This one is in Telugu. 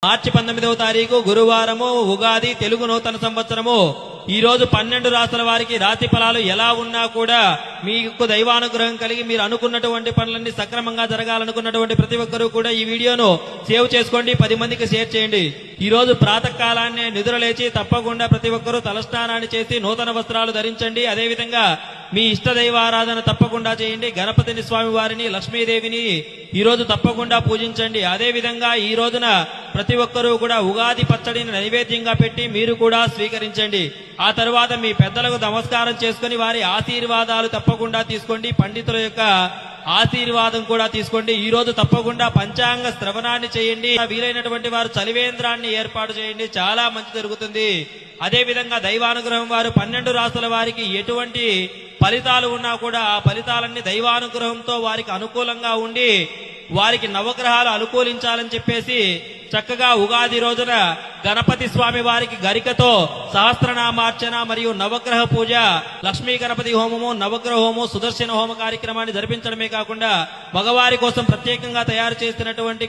మార్చి 19వ తారీఖు గురువారము ఉగాది తెలుగు నూతన సంవత్సరము. ఈ రోజు 12 రాశుల వారికి రాశి ఫలాలు ఎలా ఉన్నా కూడా మీకు దైవానుగ్రహం కలిగి మీరు అనుకున్నటువంటి పనులన్నీ సక్రమంగా జరగాలనుకున్నటువంటి ప్రతి ఒక్కరూ కూడా ఈ వీడియోను సేవ్ చేసుకోండి, 10 మందికి షేర్ చేయండి. ఈ రోజు ప్రాతకాలాన్నే నిద్రలేచి తప్పకుండా ప్రతి ఒక్కరూ తలస్నానాన్ని చేసి నూతన వస్త్రాలు ధరించండి. అదేవిధంగా మీ ఇష్ట దైవారాధన తప్పకుండా చేయండి. గణపతిని స్వామి వారిని, లక్ష్మీదేవిని ఈ రోజు తప్పకుండా పూజించండి. అదేవిధంగా ఈ రోజున ప్రతి ఒక్కరూ కూడా ఉగాది పచ్చడిని నైవేద్యంగా పెట్టి మీరు కూడా స్వీకరించండి. ఆ తర్వాత మీ పెద్దలకు నమస్కారం చేసుకుని వారి ఆశీర్వాదాలు తప్పకుండా తీసుకోండి. పండితుల యొక్క ఆశీర్వాదం కూడా తీసుకోండి. ఈ రోజు తప్పకుండా పంచాంగ శ్రవణాన్ని చేయండి. వీలైనటువంటి వారు చలివేంద్రాన్ని ఏర్పాటు చేయండి, చాలా మంచి జరుగుతుంది. అదే విధంగా దైవానుగ్రహం వారు 12 రాశుల వారికి ఎటువంటి ఫలితాలు ఉన్నా కూడా ఆ ఫలితాలన్నీ దైవానుగ్రహంతో వారికి అనుకూలంగా ఉండి వారికి నవగ్రహాలు అనుకూలించాలని చెప్పేసి చక్కగా ఉగాది రోజున గణపతి స్వామి వారికి గరికతో సహస్రనామార్చన మరియు నవగ్రహ పూజ, లక్ష్మీ గణపతి హోమము, నవగ్రహ హోమము, సుదర్శన హోమ కార్యక్రమాన్ని జరిపించడమే కాకుండా మగవారి కోసం ప్రత్యేకంగా తయారు చేసినటువంటి